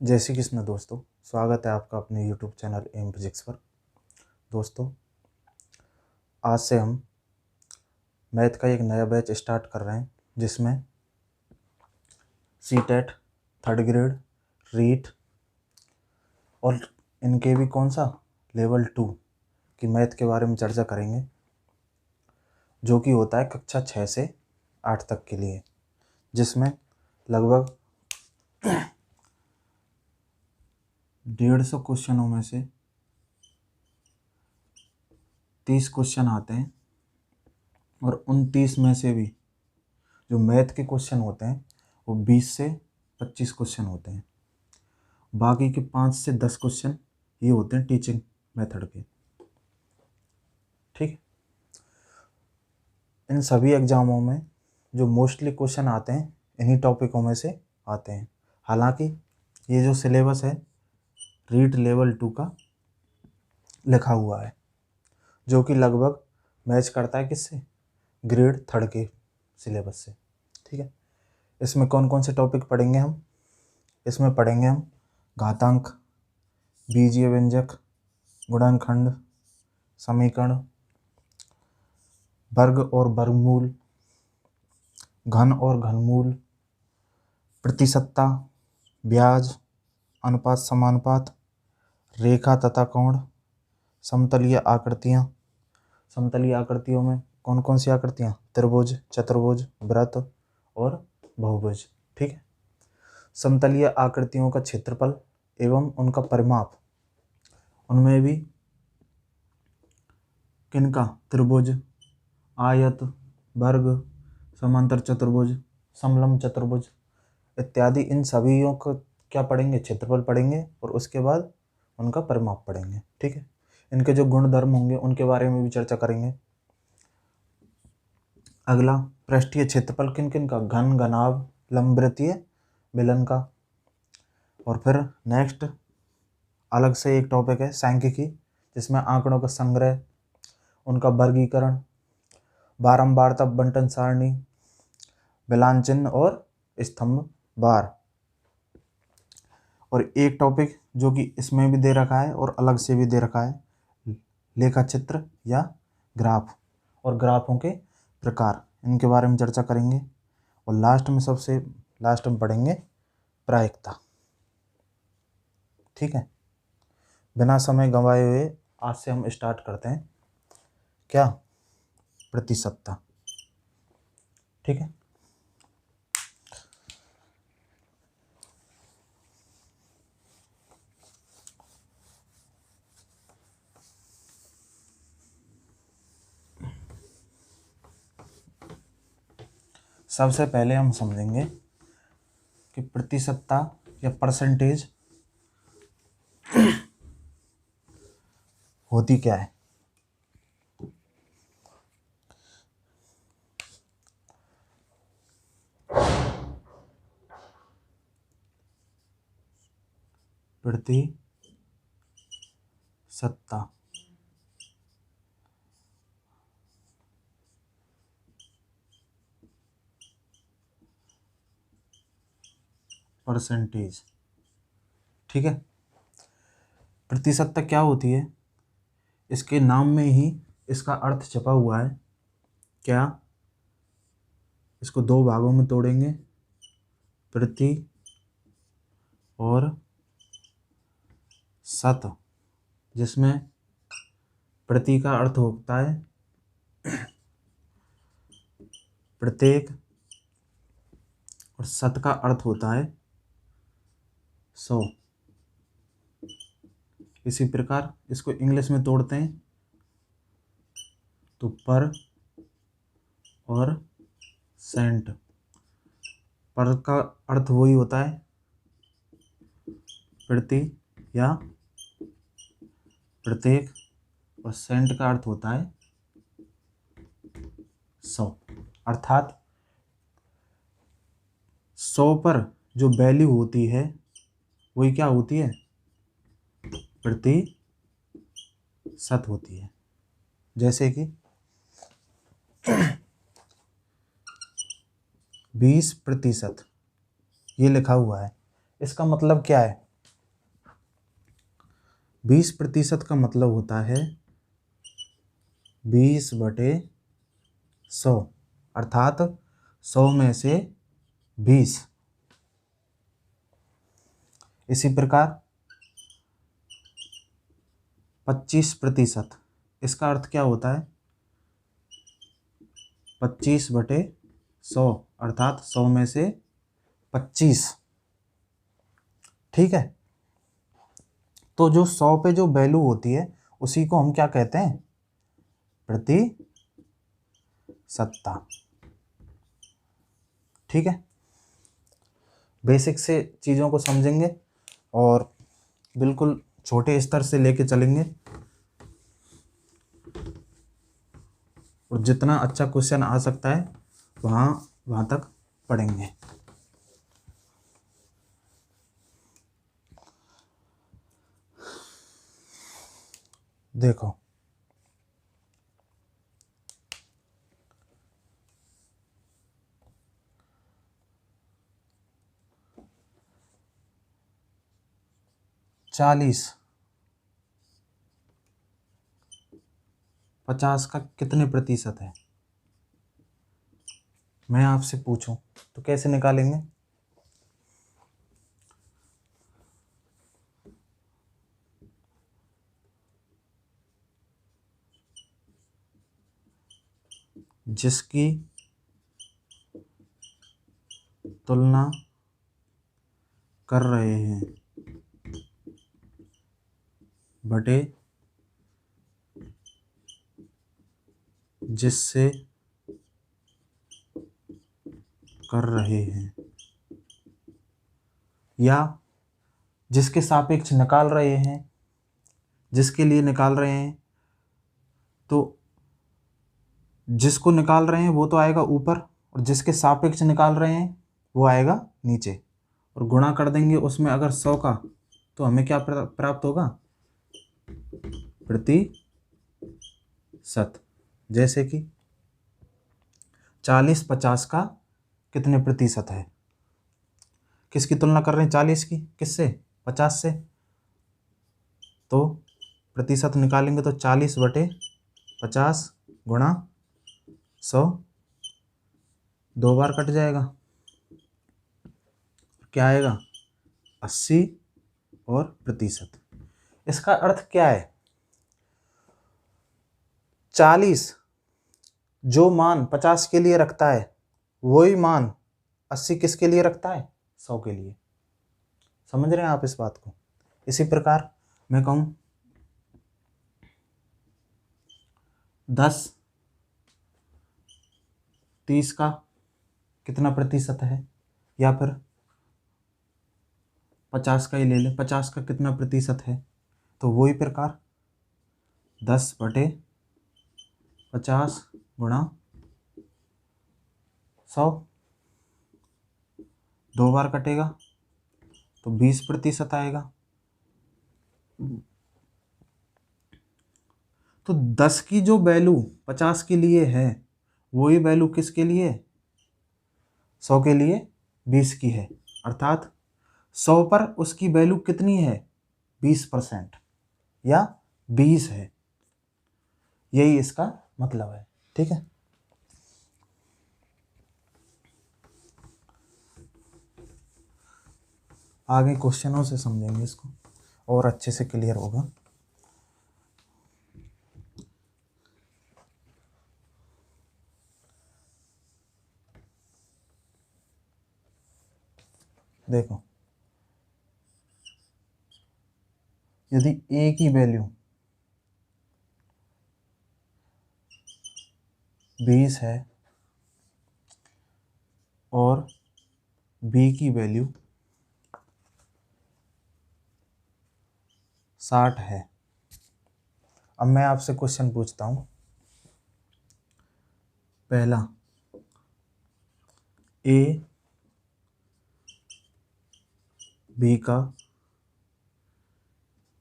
जय श्री कृष्ण दोस्तों, स्वागत है आपका अपने YouTube चैनल एम फिजिक्स पर। दोस्तों, आज से हम मैथ का एक नया बैच स्टार्ट कर रहे हैं, जिसमें सीटेट, थर्ड ग्रेड, रीट और इनके भी कौन सा लेवल 2 की मैथ के बारे में चर्चा करेंगे, जो कि होता है कक्षा 6 से 8 तक के लिए, जिसमें लगभग 150 क्वेश्चनों में से 30 क्वेश्चन आते हैं और उन 30 में से भी जो मैथ के क्वेश्चन होते हैं वो 20 से 25 क्वेश्चन होते हैं। बाकी के 5 से 10 क्वेश्चन ये होते हैं टीचिंग मेथड के। ठीक, इन सभी एग्जामों में जो मोस्टली क्वेश्चन आते हैं इन्हीं टॉपिकों में से आते हैं। हालांकि ये जो सिलेबस है रीट लेवल 2 का लिखा हुआ है, जो कि लगभग मैच करता है किससे, ग्रेड 3 के सिलेबस से। ठीक है, इसमें कौन कौन से टॉपिक पढ़ेंगे हम? इसमें पढ़ेंगे हम घातांक, बीजीय व्यंजक, गुणनखंड, समीकरण, वर्ग और वर्गमूल, घन और घनमूल, प्रतिशतता, ब्याज, अनुपात समानुपात, रेखा तथा कोण, समतलीय आकृतियाँ। समतलीय आकृतियों में कौन कौन सी आकृतियाँ? त्रिभुज, चतुर्भुज, वृत्त और बहुभुज। ठीक है, समतलीय आकृतियों का क्षेत्रफल एवं उनका परिमाप, उनमें भी किनका? त्रिभुज, आयत, वर्ग, समांतर चतुर्भुज, समलंब चतुर्भुज इत्यादि। इन सभीयों को क्या पढ़ेंगे? क्षेत्रफल पढ़ेंगे और उसके बाद उनका परिमाप पढ़ेंगे। ठीक है, इनके जो गुणधर्म होंगे उनके बारे में भी चर्चा करेंगे। अगला, पृष्ठीय क्षेत्रफल किन किन का? घन, घनाभ, लंबवृत्तीय, बेलन का। और फिर नेक्स्ट अलग से एक टॉपिक है सांख्यिकी, जिसमें आंकड़ों का संग्रह, उनका वर्गीकरण, बारंबारता बंटन सारणी, मिलान चिन्ह और स्तंभ बार। और एक टॉपिक जो कि इसमें भी दे रखा है और अलग से भी दे रखा है, लेखा चित्र या ग्राफ और ग्राफों के प्रकार, इनके बारे में चर्चा करेंगे। और सबसे लास्ट में पढ़ेंगे प्रायिकता। ठीक है, बिना समय गंवाए हुए आज से हम स्टार्ट करते हैं। क्या? प्रतिशतता। ठीक है, सबसे पहले हम समझेंगे कि प्रतिशतता या परसेंटेज होती क्या है। प्रतिशतता परसेंटेज। ठीक है, प्रतिशतता क्या होती है? इसके नाम में ही इसका अर्थ छपा हुआ है। क्या? इसको दो भागों में तोड़ेंगे, प्रति और शत, जिसमें प्रति का अर्थ होता है प्रत्येक और शत का अर्थ होता है 100। इसी प्रकार इसको इंग्लिश में तोड़ते हैं तो पर और सेंट। पर का अर्थ वही होता है प्रति या प्रत्येक, और सेंट का अर्थ होता है 100। अर्थात 100 पर जो वैल्यू होती है वही क्या होती है? प्रतिशत होती है। जैसे कि 20% ये लिखा हुआ है, इसका मतलब क्या है? 20% का मतलब होता है 20/100, अर्थात 100 में से 20। इसी प्रकार 25%, इसका अर्थ क्या होता है 25/100, अर्थात 100 में से 25। ठीक है, तो जो 100 पे जो वैल्यू होती है उसी को हम क्या कहते हैं, प्रतिशतता। ठीक है, बेसिक से चीज़ों को समझेंगे और बिल्कुल छोटे स्तर से लेके चलेंगे, और जितना अच्छा क्वेश्चन आ सकता है वहाँ तक पढ़ेंगे। देखो, चालीस 50 का कितने प्रतिशत है, मैं आपसे पूछूं तो कैसे निकालेंगे। जिसकी तुलना कर रहे हैं बटे जिससे कर रहे हैं, या जिसके सापेक्ष निकाल रहे हैं, जिसके लिए निकाल रहे हैं, तो जिसको निकाल रहे हैं वो तो आएगा ऊपर, और जिसके सापेक्ष निकाल रहे हैं वो आएगा नीचे, और गुणा कर देंगे उसमें अगर 100 का, तो हमें क्या प्राप्त होगा, प्रतिशत। जैसे कि 40 50 का कितने प्रतिशत है, किसकी तुलना कर रहे हैं 40 की, किससे, 50 से, तो प्रतिशत निकालेंगे तो 40/50 गुणा 100, 2 बार कट जाएगा, क्या आएगा 80 और प्रतिशत। इसका अर्थ क्या है, 40 जो मान 50 के लिए रखता है वही मान 80 किसके लिए रखता है, 100 के लिए। समझ रहे हैं आप इस बात को। इसी प्रकार मैं कहूँ 10 30 का कितना प्रतिशत है, या फिर 50 का ही ले लें, 50 का कितना प्रतिशत है, तो वही प्रकार 10/50 गुणा 100, 2 बार कटेगा तो 20% आएगा। तो 10 की जो वैल्यू 50 के लिए है वही वैल्यू किसके लिए, 100 के लिए 20 की है, अर्थात 100 पर उसकी वैल्यू कितनी है 20% या 20 है, यही इसका मतलब है। ठीक है, आगे क्वेश्चनों से समझेंगे इसको और अच्छे से क्लियर होगा। देखो, यदि a की वैल्यू 20 है और b की वैल्यू 60 है, अब मैं आपसे क्वेश्चन पूछता हूँ। पहला, a b का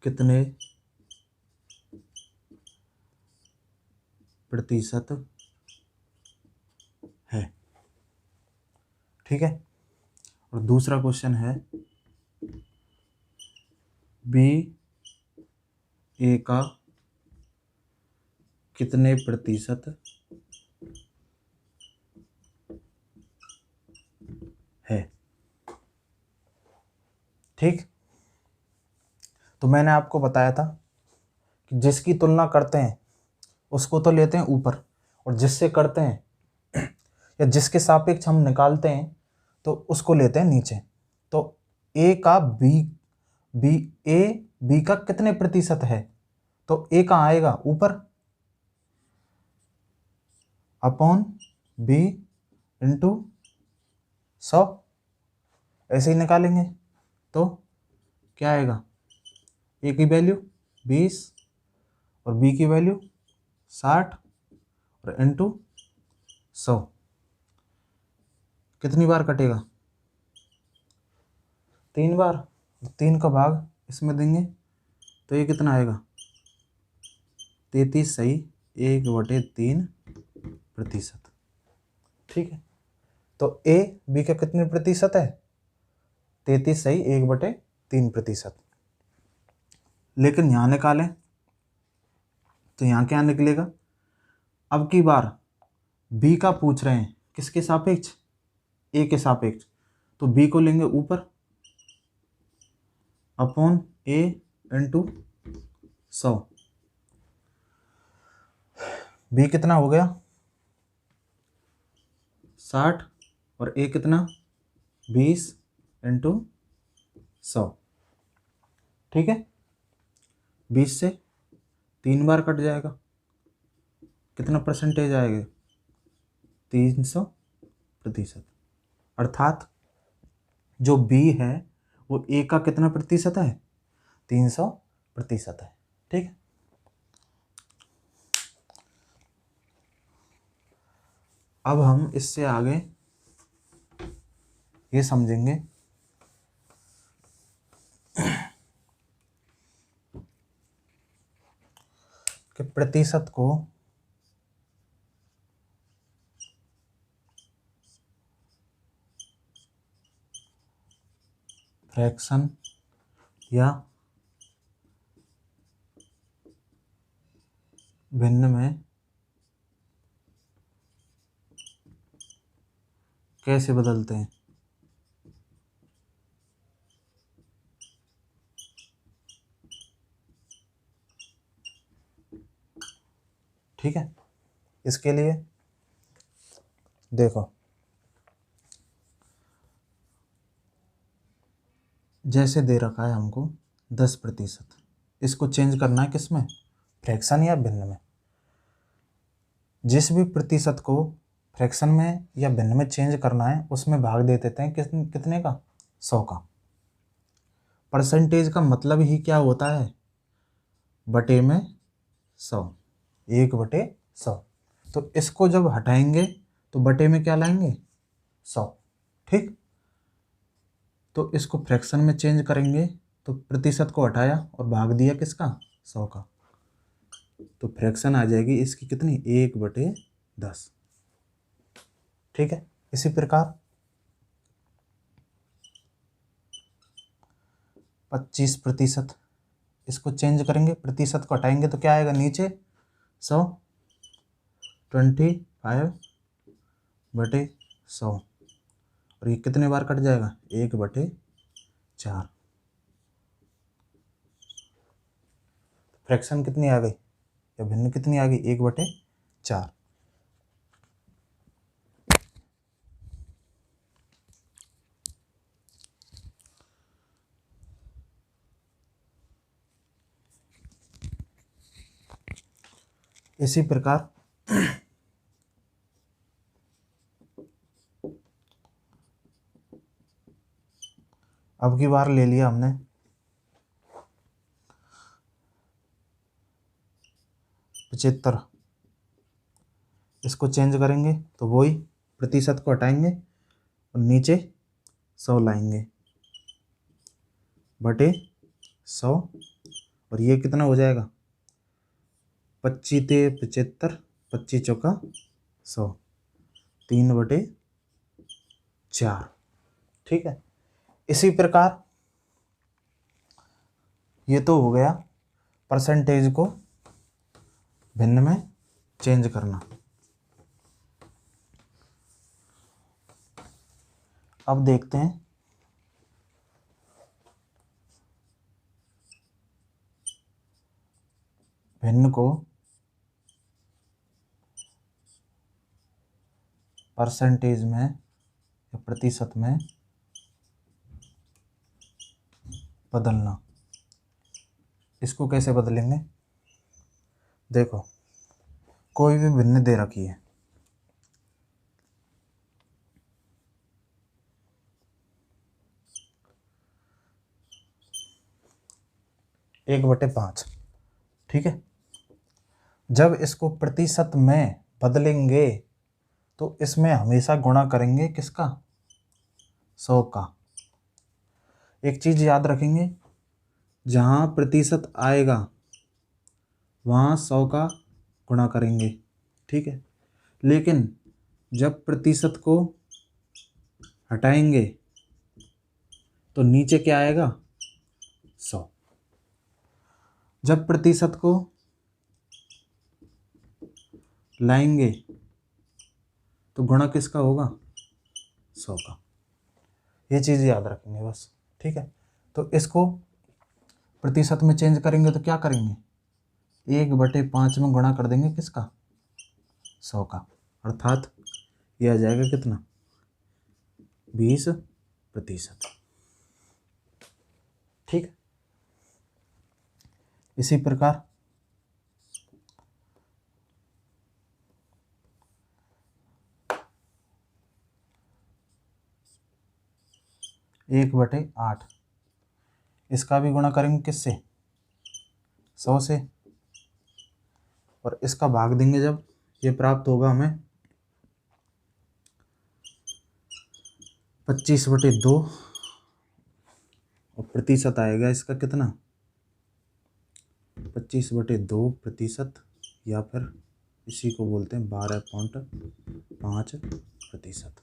कितने प्रतिशत है, ठीक है। और दूसरा क्वेश्चन है b ए का कितने प्रतिशत है। ठीक, तो मैंने आपको बताया था कि जिसकी तुलना करते हैं उसको तो लेते हैं ऊपर, और जिससे करते हैं या जिसके सापेक्ष हम निकालते हैं तो उसको लेते हैं नीचे। तो ए का बी का कितने प्रतिशत है, तो ए का आएगा ऊपर अपॉन बी इंटू 100, ऐसे ही निकालेंगे तो क्या आएगा, ए की वैल्यू 20 और बी की वैल्यू 60 और इंटू 100, कितनी बार कटेगा, 3 बार। 3 का भाग इसमें देंगे तो ये कितना आएगा, 33 सही 1/3%। ठीक है, तो ए बी का कितने प्रतिशत है, 33 सही 1/3%। लेकिन यहाँ निकालें तो यहाँ क्या निकलेगा, अब की बार बी का पूछ रहे हैं किसके सापेक्ष, ए के सापेक्ष, तो बी को लेंगे ऊपर अपॉन ए इंटू 100। बी कितना हो गया 60 और ए कितना 20 इंटू 100। ठीक है, 20 से 3 बार कट जाएगा, कितना परसेंटेज आएगा, 300%। अर्थात जो बी है वो ए का कितना प्रतिशत है, 300% है। ठीक है, अब हम इससे आगे ये समझेंगे कि प्रतिशत को फ्रैक्शन या भिन्न में कैसे बदलते हैं। ठीक है, इसके लिए देखो, जैसे दे रखा है हमको 10%, इसको चेंज करना है किस में, फ्रैक्शन या भिन्न में। जिस भी प्रतिशत को फ्रैक्शन में या भिन्न में चेंज करना है उसमें भाग दे देते हैं कितने का, 100 का। परसेंटेज का मतलब ही क्या होता है, बटे में 100, 1/100। तो इसको जब हटाएंगे तो बटे में क्या लाएंगे, 100। ठीक, तो इसको फ्रैक्शन में चेंज करेंगे तो प्रतिशत को हटाया और भाग दिया किसका, 100 का, तो फ्रैक्शन आ जाएगी इसकी कितनी, 1/10। ठीक है, इसी प्रकार 25%, इसको चेंज करेंगे, प्रतिशत को हटाएंगे तो क्या आएगा नीचे 100, 25/100 और ये कितने बार कट जाएगा, 1/4। फ्रैक्शन कितनी आ गई या भिन्न कितनी आ गई, 1/4। इसी प्रकार अब की बार ले लिया हमने 75, इसको चेंज करेंगे तो वही प्रतिशत को हटाएंगे और नीचे 100 लाएंगे बटे 100 और ये कितना हो जाएगा, 25×75, 25×4, 3/4। ठीक है, इसी प्रकार ये तो हो गया परसेंटेज को भिन्न में चेंज करना। अब देखते हैं भिन्न को परसेंटेज में या प्रतिशत में बदलना। इसको कैसे बदलेंगे? देखो, कोई भी भिन्न दे रखी है, एक बटे 5, ठीक है। जब इसको प्रतिशत में बदलेंगे तो इसमें हमेशा गुणा करेंगे किसका? 100 का। एक चीज याद रखेंगे, जहां प्रतिशत आएगा वहां 100 का गुणा करेंगे, ठीक है। लेकिन जब प्रतिशत को हटाएंगे तो नीचे क्या आएगा? 100। जब प्रतिशत को लाएंगे तो गुणा किसका होगा? 100 का। ये चीज़ याद रखेंगे बस, ठीक है। तो इसको प्रतिशत में चेंज करेंगे तो क्या करेंगे? 1/5 में गुणा कर देंगे किसका? 100 का। अर्थात ये आ जाएगा कितना? 20%, ठीक है। इसी प्रकार 1/8, इसका भी गुणा करेंगे किससे? 100 से। और इसका भाग देंगे जब, ये प्राप्त होगा हमें 25/2, और प्रतिशत आएगा इसका कितना? 25/2%, या फिर इसी को बोलते हैं 12.5%,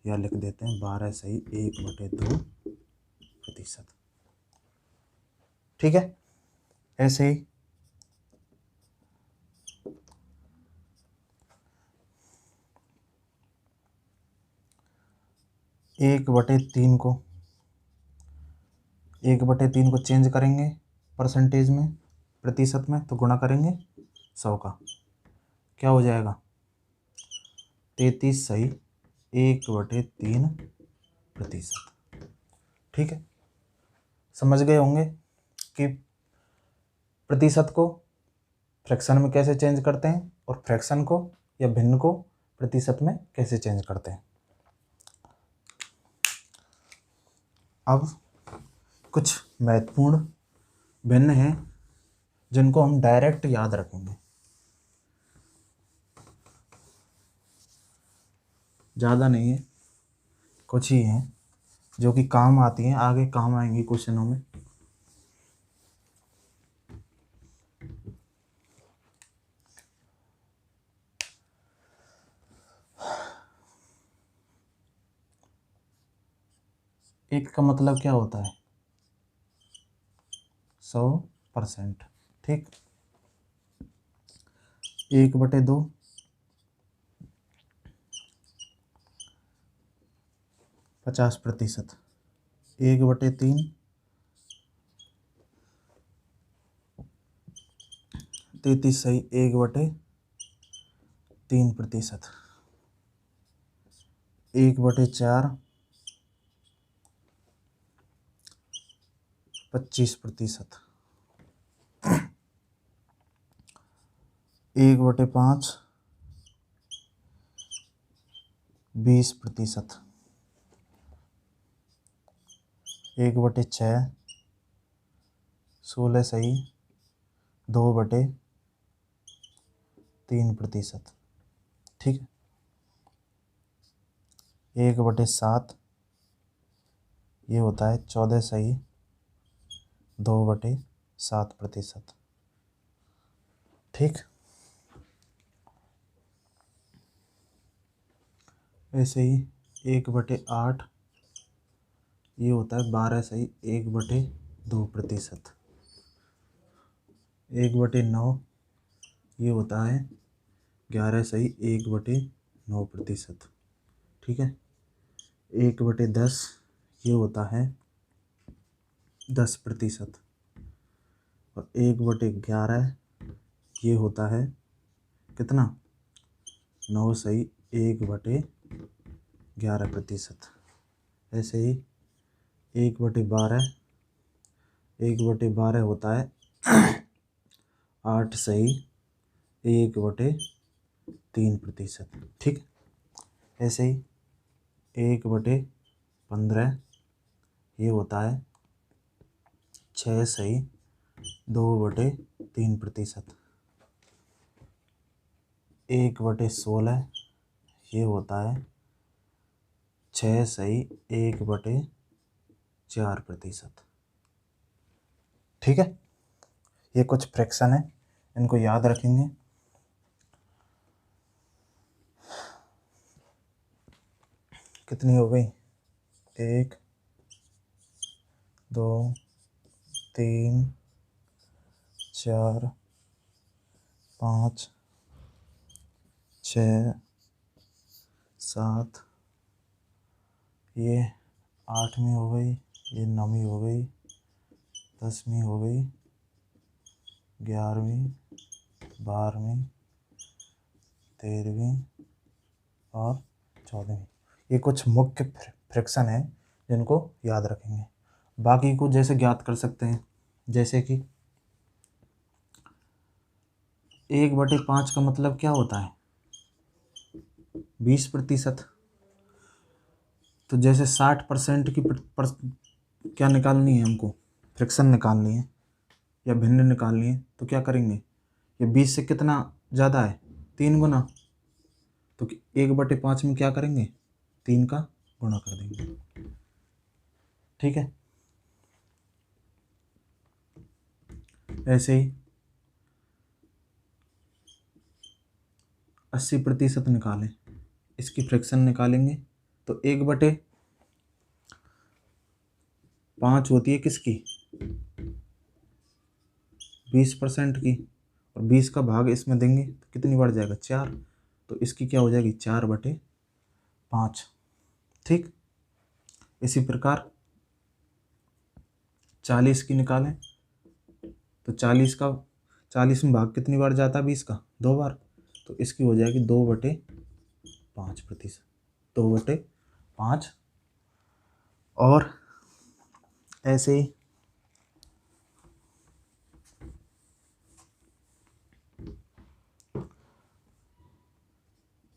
या लिख देते हैं 12 सही 1/2%, ठीक है। ऐसे ही 1/3 को 1/3 को चेंज करेंगे परसेंटेज में, प्रतिशत में, तो गुणा करेंगे 100 का। क्या हो जाएगा? 33 सही 1/3%, ठीक है। समझ गए होंगे कि प्रतिशत को फ्रैक्शन में कैसे चेंज करते हैं और फ्रैक्शन को या भिन्न को प्रतिशत में कैसे चेंज करते हैं। अब कुछ महत्वपूर्ण भिन्न हैं जिनको हम डायरेक्ट याद रखेंगे, ज़्यादा नहीं है, कुछ ही हैं जो कि काम आती हैं, आगे काम आएंगी क्वेश्चनों में। एक का मतलब क्या होता है? 100%, ठीक। 1/2 50%, 1/3 33 सही 1/3%, 1/4 25%, 1/5 20%, 1/6 16 सही 2/3%, ठीक है। 1/7 ये होता है 14 सही 2/7%, ठीक। ऐसे ही 1/8 ये होता है 12 सही 1/2%, 1/9 ये होता है 11/1/9%। ठीक है। 1/10 ये होता है 10%। और 1/11 ये होता है कितना? 9/1/11%। ऐसे ही 1/12 1/12 होता है 8/1/3%। ठीक। ऐसे ही 1/15 ये होता है 6/2/3%। 1/16 ये होता है 6/1/4%। ठीक है। ये कुछ फ्रैक्शन है, इनको याद रखेंगे। कितनी हो गई? 1 2 3 4 5 6 7, ये 8वीं हो गई, ये 9वीं हो गई, 10वीं हो गई, 11वीं, 12वीं, 13वीं और 14वीं। ये कुछ मुख्य फ्रैक्शन है जिनको याद रखेंगे। बाकी को जैसे ज्ञात कर सकते हैं, जैसे कि 1/5 का मतलब क्या होता है? 20%। तो जैसे 60% की क्या निकालनी है हमको? फ्रैक्शन निकालनी है या भिन्न निकालनी है, तो क्या करेंगे? ये 20 से कितना ज़्यादा है? 3 गुना। तो 1/5 में क्या करेंगे? 3 का गुणा कर देंगे। ठीक है। ऐसे ही 80% निकालें, इसकी फ्रैक्शन निकालेंगे तो 1/5 होती है किसकी? 20% की। और 20 का भाग इसमें देंगे तो कितनी बढ़ जाएगा? 4। तो इसकी क्या हो जाएगी? 4/5। ठीक। इसी प्रकार 40 की निकालें तो 40 में भाग कितनी बार जाता है? 20 का 2 बार। तो इसकी हो जाएगी 2/5%। 2/5। और ऐसे ही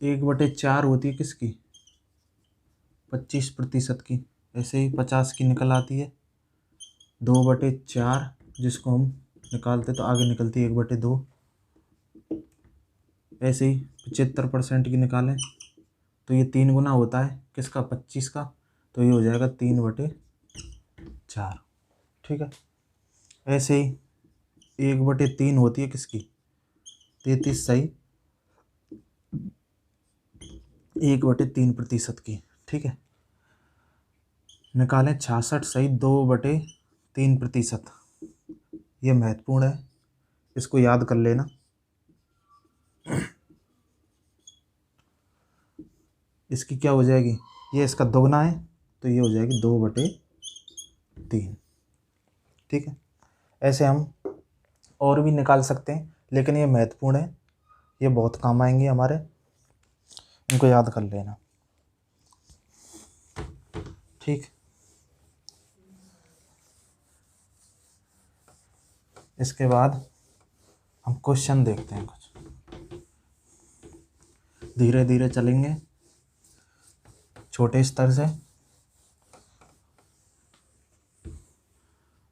1/4 होती है किसकी? 25% की। ऐसे ही 50 की निकल आती है 2/4, जिसको हम निकालते तो आगे निकलती है 1/2। ऐसे ही 75% की निकालें तो ये 3 गुना होता है किसका? 25 का। तो ये हो जाएगा 3/4। ठीक है। ऐसे ही 1/3 होती है किसकी? 1/3% की। ठीक है। निकालें 66/2/3%। ये महत्वपूर्ण है, इसको याद कर लेना। इसकी क्या हो जाएगी? ये इसका दोगुना है तो ये हो जाएगी 2/3। ठीक है। ऐसे हम और भी निकाल सकते हैं, लेकिन ये महत्वपूर्ण है, ये बहुत काम आएंगे हमारे, इनको याद कर लेना। ठीक। इसके बाद हम क्वेश्चन देखते हैं कुछ। धीरे धीरे चलेंगे, छोटे स्तर से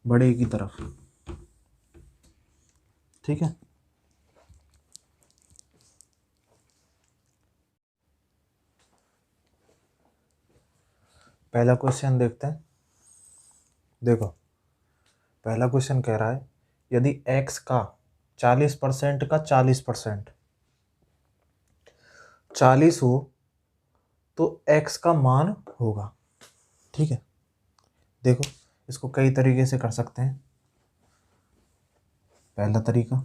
बड़े की तरफ। ठीक है। पहला क्वेश्चन देखते हैं। देखो, पहला क्वेश्चन कह रहा है यदि x का 40% का 40% 40 हो तो x का मान होगा। ठीक है। देखो, इसको कई तरीके से कर सकते हैं। पहला तरीका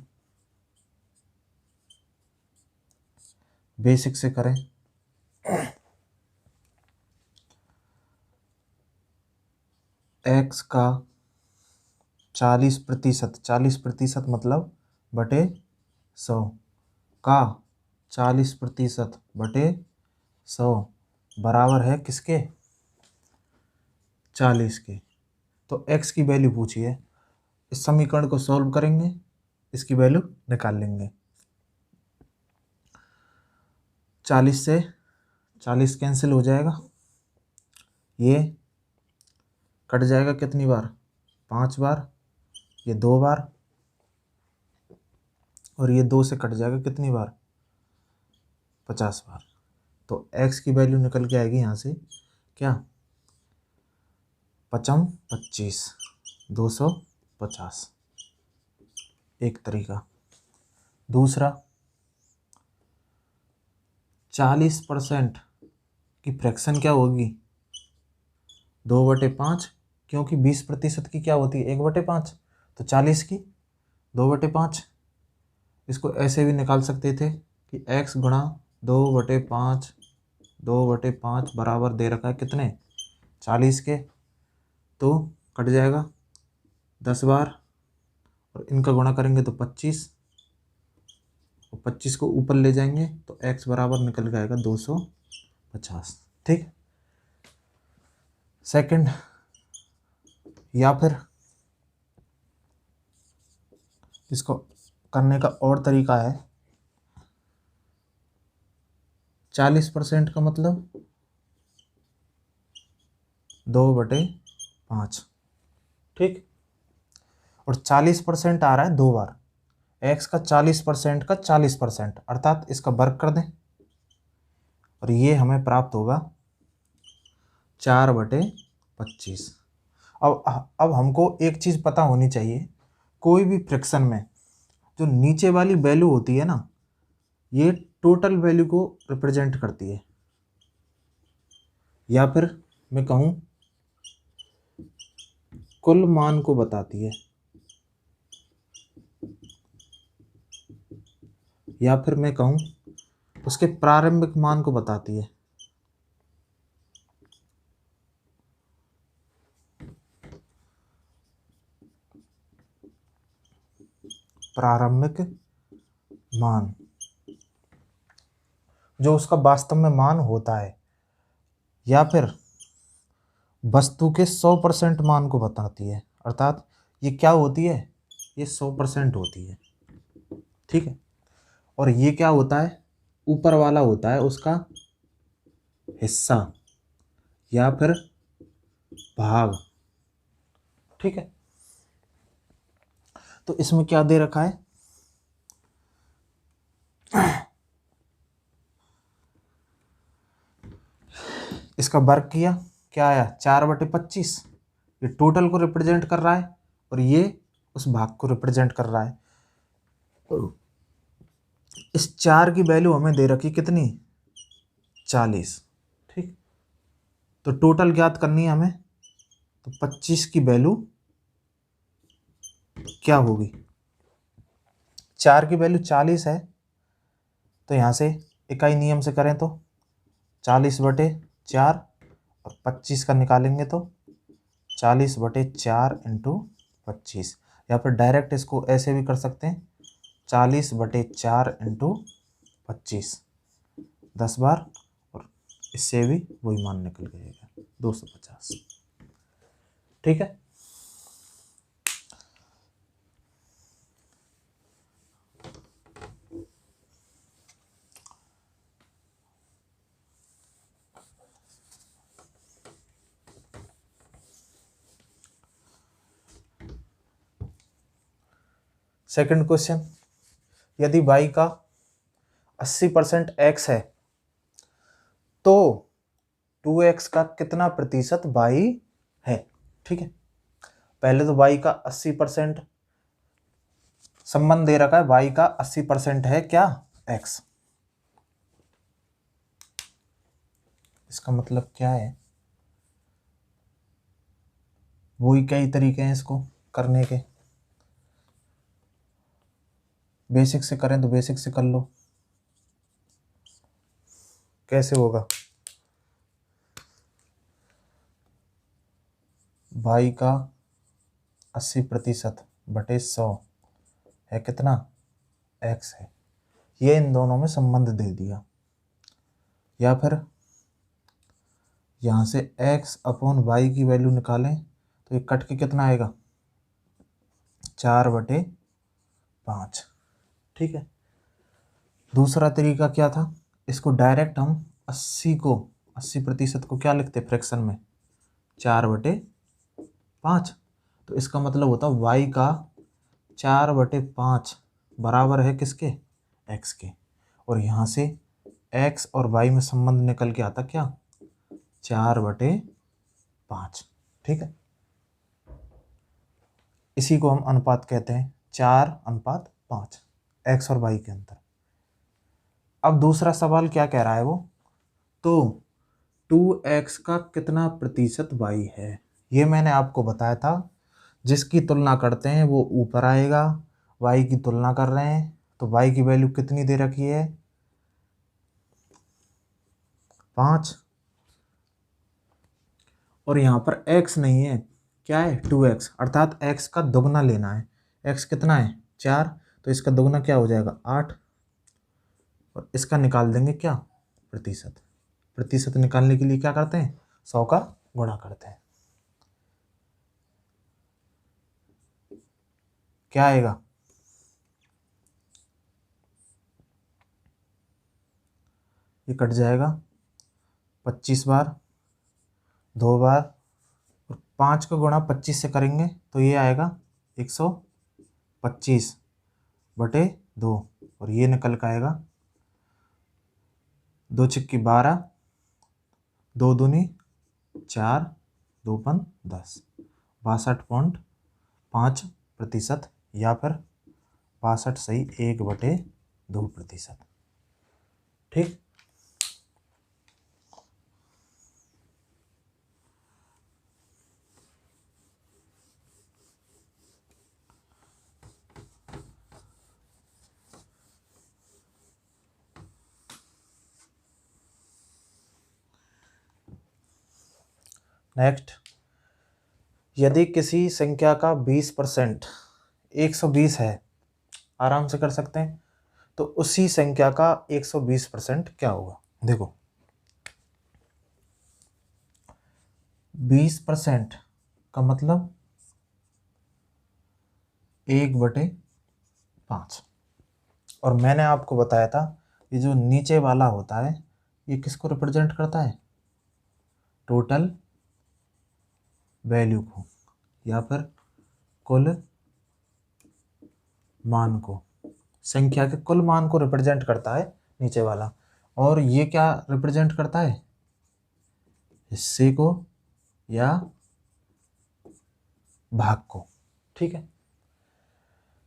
बेसिक से करें। x का 40%, 40% मतलब बटे 100 का 40% बटे 100 बराबर है किसके? 40 के। तो x की वैल्यू पूछी है, इस समीकरण को सॉल्व करेंगे, इसकी वैल्यू निकाल लेंगे। 40 से 40 कैंसिल हो जाएगा, ये कट जाएगा कितनी बार? 5 बार, ये 2 बार, और ये 2 से कट जाएगा कितनी बार? 50 बार। तो x की वैल्यू निकल के आएगी यहाँ से क्या? 5 25 250। एक तरीका। दूसरा 40% की फ्रैक्शन क्या होगी? 2/5, क्योंकि 20% की क्या होती है? 1/5। तो 40 की 2/5। इसको ऐसे भी निकाल सकते थे कि x गुणा 2/5, 2/5 बराबर दे रखा है कितने? 40 के। तो कट जाएगा 10 बार, और इनका गुणा करेंगे तो 25, और 25 को ऊपर ले जाएंगे तो x बराबर निकल जाएगा 250। ठीक। सेकंड, या फिर इसको करने का और तरीका है। 40% का मतलब 2/5। ठीक। और 40% आ रहा है 2 बार, x का 40% का 40%, अर्थात इसका वर्ग कर दें, और ये हमें प्राप्त होगा 4/25। अब हमको एक चीज़ पता होनी चाहिए, कोई भी फ्रैक्शन में जो नीचे वाली वैल्यू होती है ना, ये टोटल वैल्यू को रिप्रेजेंट करती है, या फिर मैं कहूँ कुल मान को बताती है, या फिर मैं कहूँ उसके प्रारंभिक मान को बताती है। प्रारंभिक मान जो उसका वास्तव में मान होता है, या फिर वस्तु के 100% मान को बताती है, अर्थात ये क्या होती है? ये 100% होती है। ठीक है। और ये क्या होता है? ऊपर वाला होता है उसका हिस्सा या फिर भाग। ठीक है। तो इसमें क्या दे रखा है? इसका वर्ग किया, क्या आया? 4/25। ये टोटल को रिप्रेजेंट कर रहा है, और ये उस भाग को रिप्रेजेंट कर रहा है। इस 4 की वैल्यू हमें दे रखी कितनी? 40। ठीक। तो टोटल ज्ञात करनी है हमें, तो 25 की वैल्यू क्या होगी? 4 की वैल्यू 40 है, तो यहाँ से इकाई नियम से करें तो 40/4, और 25 का निकालेंगे तो 40/4 इंटू 25, या फिर डायरेक्ट इसको ऐसे भी कर सकते हैं, 40/4 इंटू 25 10 बार, और इससे भी वही मान निकल जाएगा 250। ठीक है। सेकंड क्वेश्चन, यदि y का 80% x है तो 2x का कितना प्रतिशत y है? ठीक है। पहले तो y का 80% संबंध दे रखा है, y का 80% है क्या? x। इसका मतलब क्या है? वही कई तरीके हैं इसको करने के। बेसिक से करें तो बेसिक से कर लो, कैसे होगा। y का 80% बटे 100 है कितना, x है। ये इन दोनों में संबंध दे दिया। या फिर यहाँ से x अपॉन y की वैल्यू निकालें तो ये कट के कितना आएगा, 4/5। ठीक है। दूसरा तरीका क्या था, इसको डायरेक्ट हम 80% को क्या लिखते फ्रैक्शन में, 4/5। तो इसका मतलब होता y का 4/5 बराबर है किसके, x के। और यहाँ से x और y में संबंध निकल के आता क्या, 4/5। ठीक है। इसी को हम अनुपात कहते हैं, 4:5, x और y के अंतर। अब दूसरा सवाल क्या कह रहा है वो, तो 2x का कितना प्रतिशत y है। ये मैंने आपको बताया था, जिसकी तुलना करते हैं वो ऊपर आएगा। y की तुलना कर रहे हैं तो y की वैल्यू कितनी दे रखी है, 5। और यहाँ पर x नहीं है, क्या है, 2x, अर्थात x का दोगुना लेना है। x कितना है, 4, तो इसका दोगुना क्या हो जाएगा, 8। और इसका निकाल देंगे क्या, प्रतिशत। प्रतिशत निकालने के लिए क्या करते हैं, 100 का गुणा करते हैं। क्या आएगा, ये कट जाएगा 25 बार, 2 बार, और 5 का गुणा 25 से करेंगे तो ये आएगा 125/2। और ये निकल का आएगा 2 छिक्की 12, 2 दूनी 4, 2 पन 10, 62.5%, या फिर 62.1/2%। ठीक। नेक्स्ट, यदि किसी संख्या का 20% 120 है, आराम से कर सकते हैं, तो उसी संख्या का 120% क्या होगा। देखो 20% का मतलब 1/5। और मैंने आपको बताया था ये जो नीचे वाला होता है ये किसको रिप्रेजेंट करता है, टोटल वैल्यू को, या फिर कुल मान को, संख्या के कुल मान को रिप्रेजेंट करता है नीचे वाला। और ये क्या रिप्रेजेंट करता है, हिस्से को या भाग को। ठीक है।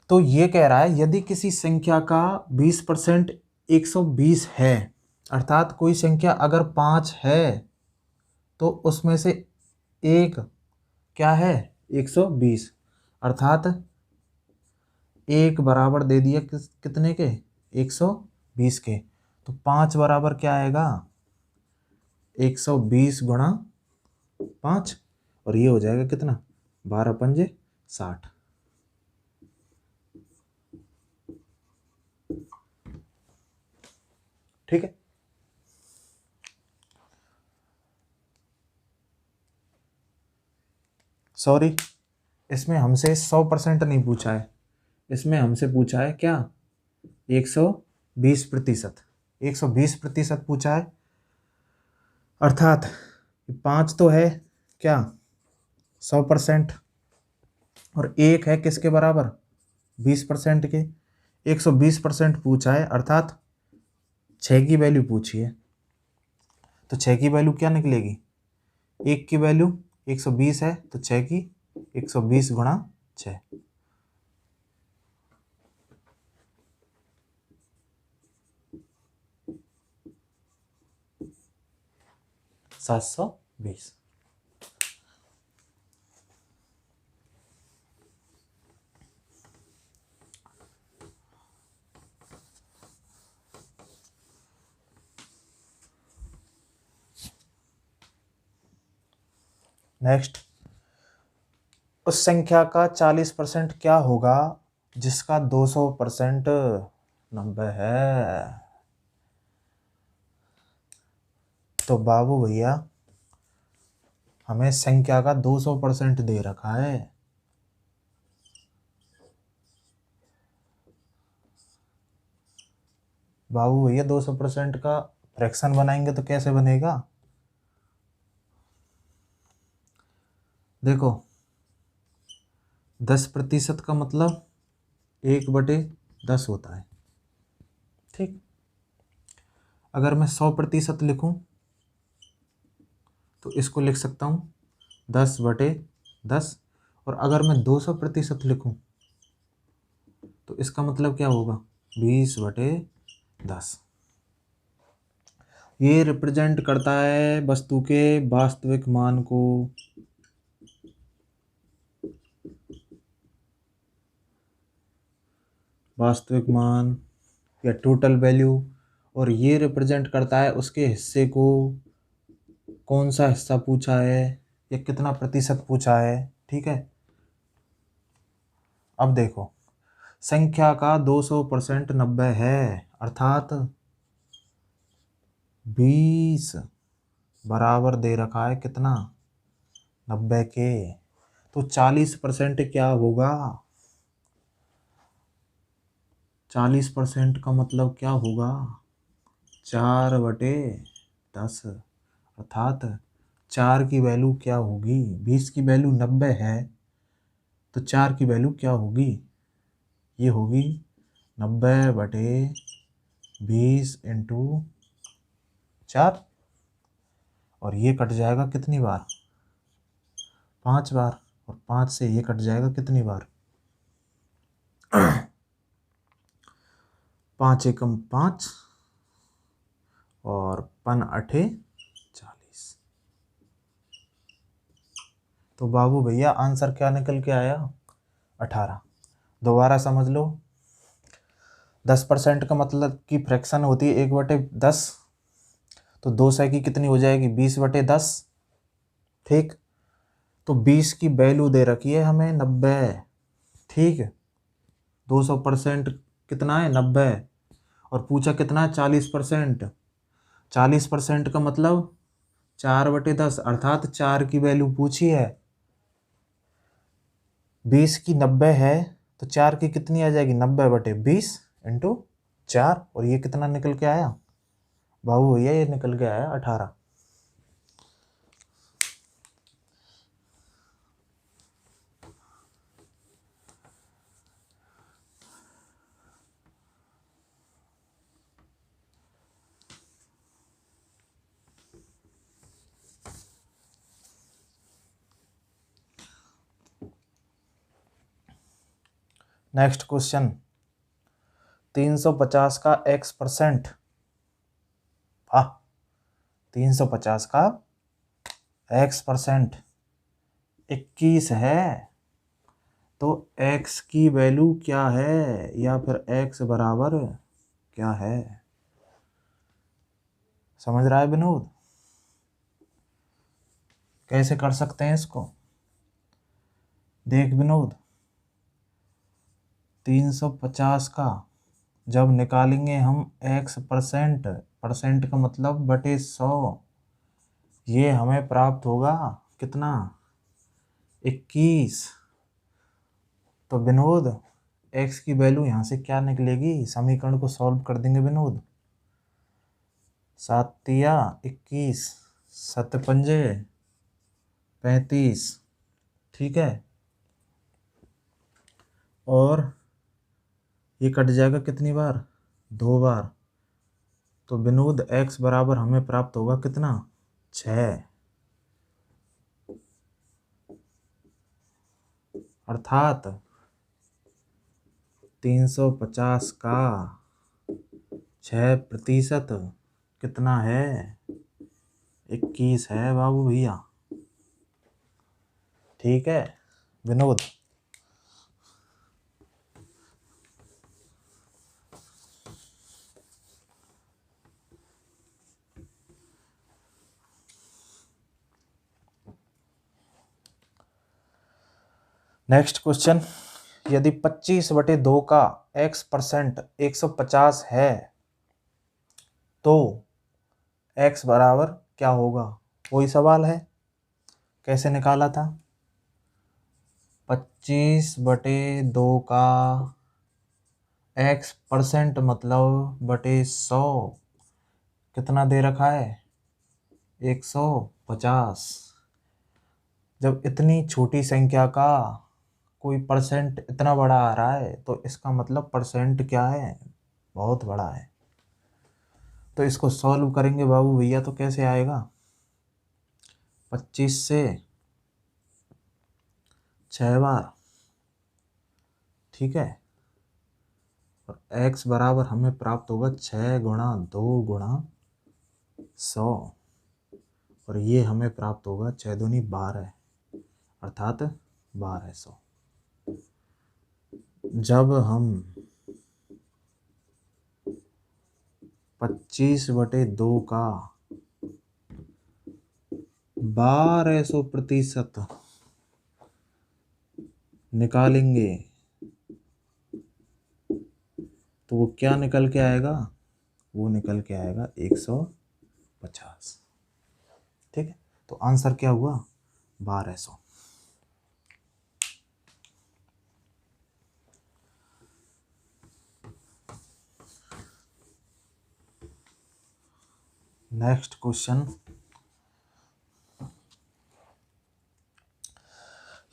तो ये कह रहा है यदि किसी संख्या का 20% 120 है, अर्थात कोई संख्या अगर 5 है तो उसमें से एक क्या है, 120, अर्थात एक बराबर दे दिया कितने के, 120 के। तो 5 बराबर क्या आएगा, 120 × 5, और ये हो जाएगा कितना, 12×5 = 60। ठीक है। सॉरी, इसमें हमसे 100% नहीं पूछा है, इसमें हमसे पूछा है क्या, 120%। 120% पूछा है, अर्थात 5 तो है क्या, 100%, और एक है किसके बराबर, 20% के। 120% पूछा है, अर्थात 6 की वैल्यू पूछी है। तो 6 की वैल्यू क्या निकलेगी, एक की वैल्यू 120 है तो 6 की 120 × 6, 720। नेक्स्ट, उस संख्या का 40% क्या होगा जिसका 200% 90 है। तो बाबू भैया हमें संख्या का 200% दे रखा है। बाबू भैया 200% का फ्रैक्शन बनाएंगे तो कैसे बनेगा? देखो 10% का मतलब 1/10 होता है, ठीक। अगर मैं 100% लिखूं तो इसको लिख सकता हूँ 10/10, और अगर मैं 200% लिखूं तो इसका मतलब क्या होगा 20/10। ये रिप्रेजेंट करता है वस्तु के वास्तविक मान को। वास्तविक मान या टोटल वैल्यू, और ये रिप्रेजेंट करता है उसके हिस्से को, कौन सा हिस्सा पूछा है या कितना प्रतिशत पूछा है, ठीक है। अब देखो संख्या का 200% 90 है, अर्थात 20 बराबर दे रखा है कितना 90 के। तो 40% क्या होगा? 40% का मतलब क्या होगा 4/10, अर्थात 4 की वैल्यू क्या होगी? 20 की वैल्यू 90 है तो 4 की वैल्यू क्या होगी? ये होगी 90/20 इंटू 4, और ये कट जाएगा कितनी बार? 5 बार, और 5 से ये कट जाएगा कितनी बार? 5 एकम 5 और 5 × 8 40। तो बाबू भैया आंसर क्या निकल के आया 18। दोबारा समझ लो, 10% का मतलब की फ्रैक्शन होती है 1/10, तो 200 की कितनी हो जाएगी 20/10, ठीक। तो 20 की वैल्यू दे रखी है हमें 90, ठीक। 200% कितना है 90, और पूछा कितना है 40%। 40% का मतलब 4/10, अर्थात 4 की वैल्यू पूछी है। 20 की 90 है तो 4 की कितनी आ जाएगी 90/20 इंटू 4, और ये कितना निकल के आया बाबू भैया? ये निकल के आया 18। नेक्स्ट क्वेश्चन, 350 का x%, हाँ 350 का x% 21 है, तो x की वैल्यू क्या है, या फिर x बराबर क्या है? समझ रहा है विनोद? कैसे कर सकते हैं इसको? देख विनोद, 350 का जब निकालेंगे हम x%, परसेंट का मतलब बटे 100, ये हमें प्राप्त होगा कितना 21। तो विनोद x की वैल्यू यहाँ से क्या निकलेगी? समीकरण को सॉल्व कर देंगे विनोद। 7 तिया 21, 7 पंजे 35, ठीक है। और ये कट जाएगा कितनी बार? 2 बार। तो विनोद x बराबर हमें प्राप्त होगा कितना 6, अर्थात 350 का 6% कितना है 21 है बाबू भैया, ठीक है विनोद। नेक्स्ट क्वेश्चन, यदि 25/2 का x% 150 है तो x बराबर क्या होगा? वही सवाल है, कैसे निकाला था? 25/2 का x% मतलब बटे 100 कितना दे रखा है? 150। जब इतनी छोटी संख्या का कोई परसेंट इतना बड़ा आ रहा है तो इसका मतलब परसेंट क्या है? बहुत बड़ा है। तो इसको सॉल्व करेंगे बाबू भैया तो कैसे आएगा? 25 से 6 बार, ठीक है, और x बराबर हमें प्राप्त होगा 6 गुणा 2 गुणा 100, और ये हमें प्राप्त होगा 6 दूनी 12 अर्थात 1200। जब हम 25/2 का 1200% निकालेंगे तो वो क्या निकल के आएगा? वो निकल के आएगा 150। ठीक है, तो आंसर क्या हुआ? 1200। नेक्स्ट क्वेश्चन,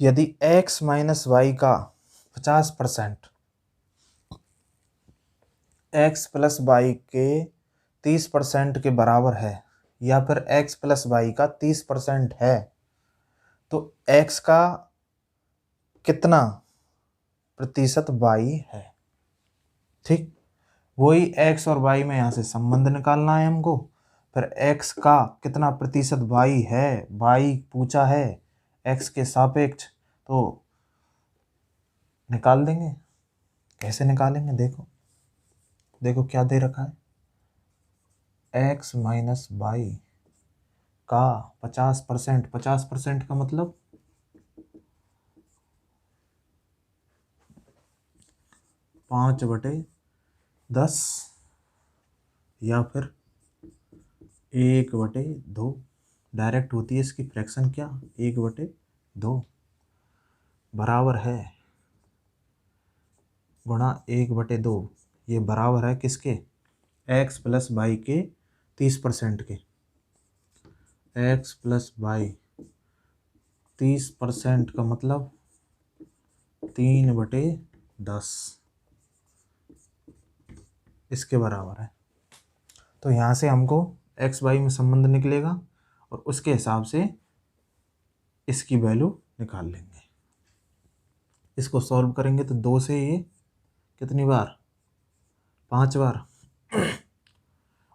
यदि x माइनस वाई का 50% x प्लस वाई के 30% के बराबर है, या फिर x प्लस वाई का 30% है, तो x का कितना प्रतिशत y है? ठीक, वही x और y में यहाँ से संबंध निकालना है हमको। फिर x का कितना प्रतिशत y है, y पूछा है x के सापेक्ष, तो निकाल देंगे। कैसे निकालेंगे? देखो देखो क्या दे रखा है, x माइनस वाई का 50%। 50% का मतलब 5/10 या फिर 1/2। डायरेक्ट होती है इसकी फ्रैक्शन क्या? 1/2 बराबर है गुणा 1/2। ये बराबर है किसके? x प्लस वाई के 30% के। x प्लस वाई 30% का मतलब 3/10 इसके बराबर है। तो यहाँ से हमको x y में संबंध निकलेगा और उसके हिसाब से इसकी वैल्यू निकाल लेंगे। इसको सॉल्व करेंगे तो 2 से ये कितनी बार? 5 बार,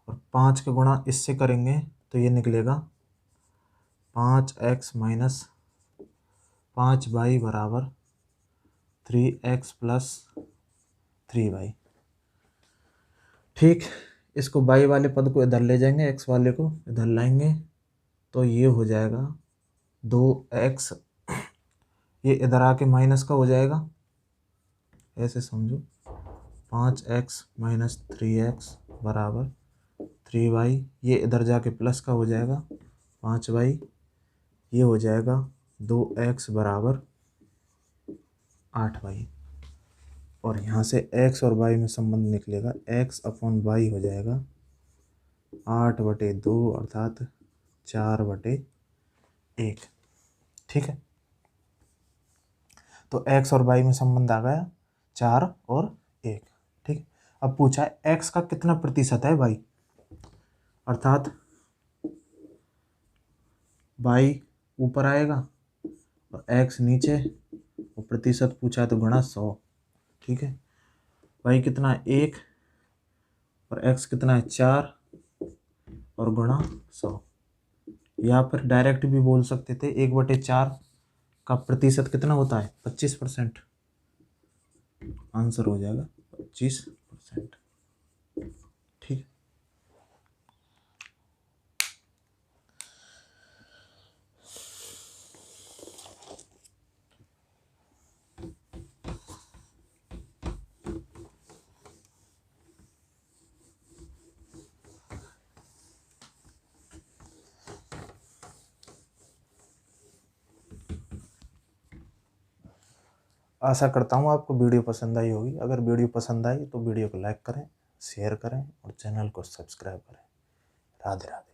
और 5 का गुणा इससे करेंगे तो ये निकलेगा 5x माइनस 5y बराबर 3x प्लस 3y। ठीक, इसको y वाले पद को इधर ले जाएंगे, x वाले को इधर लाएंगे तो ये हो जाएगा 2x, ये इधर आके माइनस का हो जाएगा, ऐसे समझो 5x माइनस 3x बराबर 3y, ये इधर जाके प्लस का हो जाएगा 5y, ये हो जाएगा 2x बराबर 8y, और यहाँ से x और y में संबंध निकलेगा, x/y हो जाएगा 8/2 अर्थात 4/1। ठीक है, तो x और y में संबंध आ गया 4 और 1। ठीक, अब पूछा है x का कितना प्रतिशत है y, अर्थात y ऊपर आएगा और x नीचे, और प्रतिशत पूछा है तो गुणा 100। ठीक है, y कितना है 1 और x कितना है 4 और गुणा 100, या फिर डायरेक्ट भी बोल सकते थे 1/4 का प्रतिशत कितना होता है? 25%। आंसर हो जाएगा 25%। ठीक, आशा करता हूँ आपको वीडियो पसंद आई होगी। अगर वीडियो पसंद आई तो वीडियो को लाइक करें, शेयर करें और चैनल को सब्सक्राइब करें। राधे राधे।